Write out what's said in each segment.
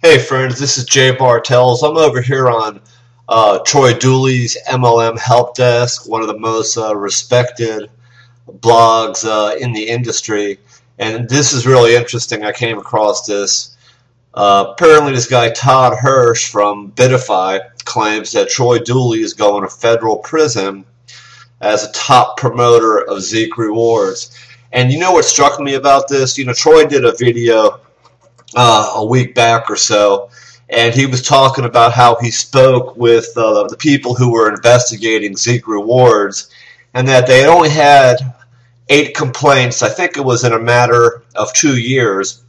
Hey friends, this is Jay Bartels. I'm over here on Troy Dooley's MLM Help Desk, one of the most respected blogs in the industry. And this is really interesting. I came across this. Apparently this guy Todd Hirsch from BidiFy claims that Troy Dooley is going to federal prison as a top promoter of Zeek Rewards. And you know what struck me about this? You know, Troy did a video a week back or so, and he was talking about how he spoke with the people who were investigating Zeek Rewards, and that they only had 8 complaints. I think it was in a matter of 2 years.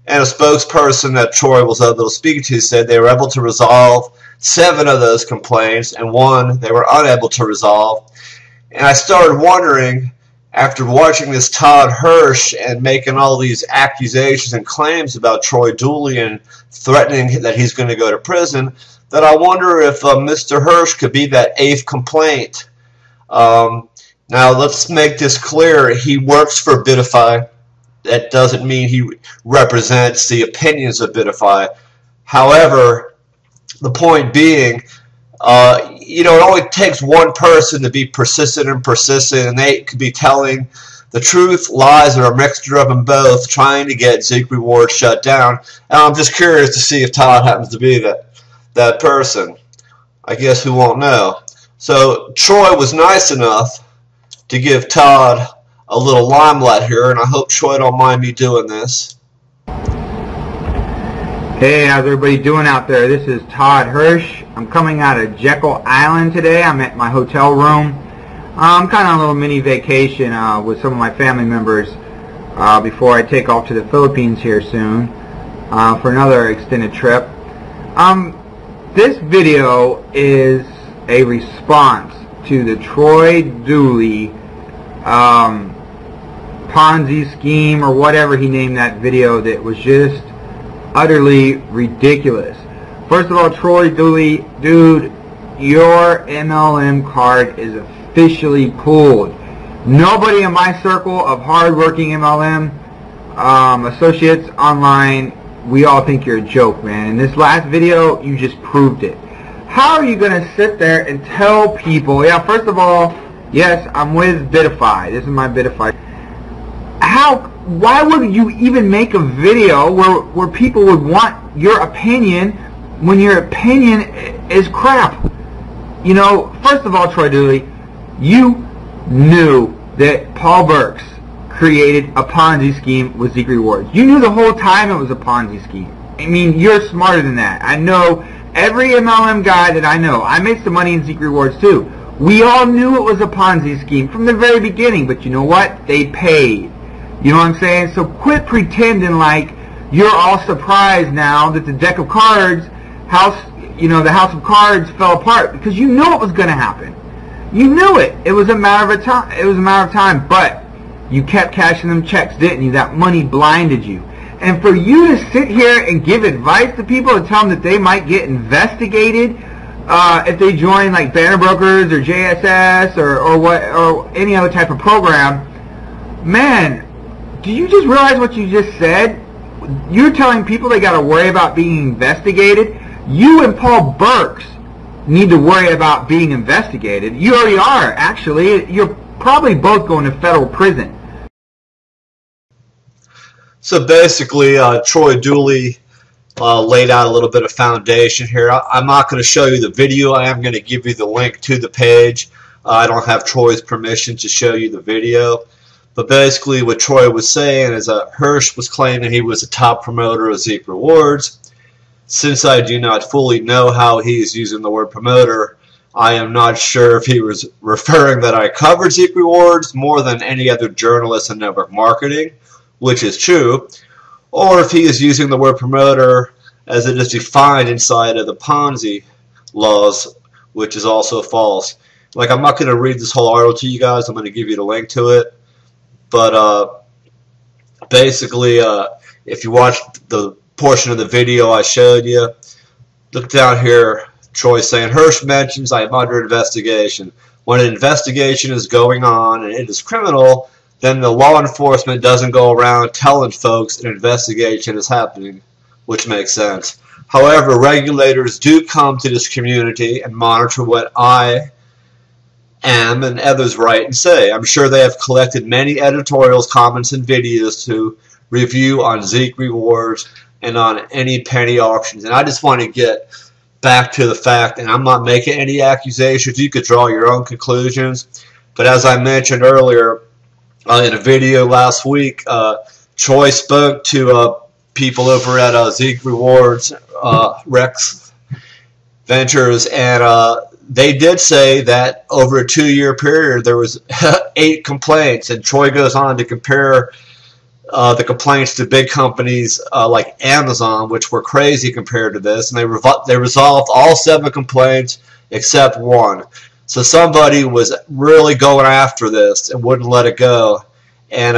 And a spokesperson that Troy was able to speak to said they were able to resolve 7 of those complaints, and 1 they were unable to resolve. And I started wondering, after watching this Todd Hirsch and making all these accusations and claims about Troy Dooley and threatening that he's going to go to prison, that I wonder if Mr. Hirsch could be that 8th complaint. Now let's make this clear. He works for BidiFy. That doesn't mean he represents the opinions of BidiFy. However, the point being, you know, it only takes one person to be persistent, and they could be telling the truth, lies, or a mixture of them both, trying to get Zeek Rewards shut down. And I'm just curious to see if Todd happens to be that person. I guess we won't know. So Troy was nice enough to give Todd a little limelight here, and I hope Troy don't mind me doing this. Hey, how's everybody doing out there? This is Todd Hirsch. I'm coming out of Jekyll Island today. I'm at my hotel room. I'm kind of on a little mini vacation with some of my family members before I take off to the Philippines here soon for another extended trip. This video is a response to the Troy Dooley Ponzi scheme, or whatever he named that video, that was just utterly ridiculous. First of all, Troy Dooley, dude, your MLM card is officially pulled. Nobody in my circle of hard-working MLM associates online, we all think you're a joke, man. In this last video, you just proved it. How are you going to sit there and tell people, yeah, first of all, yes, I'm with BidiFy. This is my BidiFy. Why would you even make a video where people would want your opinion when your opinion is crap? You know, first of all, Troy Dooley, you knew that Paul Burks created a Ponzi scheme with Zeek Rewards. You knew the whole time it was a Ponzi scheme. I mean, you're smarter than that. I know every MLM guy that I know. I made some money in Zeek Rewards too. We all knew it was a Ponzi scheme from the very beginning, but you know what? They paid. You know what I'm saying? So quit pretending like you're all surprised now that the deck of cards, the house of cards fell apart, because you knew it was going to happen. You knew it. It was a matter of time. It was a matter of time, but you kept cashing them checks, didn't you? That money blinded you. And for you to sit here and give advice to people and tell them that they might get investigated if they join like Banner Brokers or JSS or any other type of program, man, do you just realize what you just said? You're telling people they got to worry about being investigated. You and Paul Burks need to worry about being investigated. You already are, actually. You're probably both going to federal prison. So basically, Troy Dooley laid out a little bit of foundation here. I'm not going to show you the video. I am going to give you the link to the page. I don't have Troy's permission to show you the video. But basically what Troy was saying is that Hirsch was claiming he was a top promoter of Zeek Rewards. Since I do not fully know how he is using the word promoter, I am not sure if he was referring that I covered Zeek Rewards more than any other journalist in network marketing, which is true, or if he is using the word promoter as it is defined inside of the Ponzi laws, which is also false. Like, I'm not going to read this whole article to you guys. I'm going to give you the link to it. But basically, if you watch the portion of the video I showed you, look down here. Troy saying, Hirsch mentions I am under investigation. When an investigation is going on and it is criminal, then the law enforcement doesn't go around telling folks an investigation is happening. which makes sense. However, regulators do come to this community and monitor what I am and others write and say. I'm sure they have collected many editorials, comments, and videos to review on Zeek Rewards and on any penny auctions. And I just want to get back to the fact, and I'm not making any accusations. You could draw your own conclusions. But as I mentioned earlier in a video last week, Troy spoke to people over at Zeek Rewards, Rex Ventures, and they did say that over a 2-year period there was 8 complaints, and Troy goes on to compare the complaints to big companies like Amazon, which were crazy compared to this, and they resolved all 7 complaints except 1. So somebody was really going after this and wouldn't let it go. And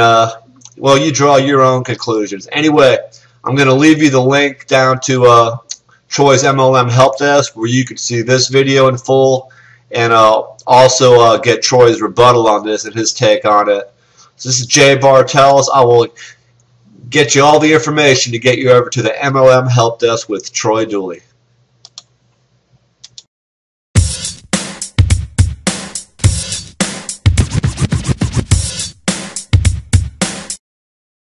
well, you draw your own conclusions. Anyway, I'm going to leave you the link down to Troy's MLM Help Desk, where you can see this video in full, and also get Troy's rebuttal on this and his take on it. So this is Jay Bartels. I will get you all the information to get you over to the MLM Help Desk with Troy Dooley.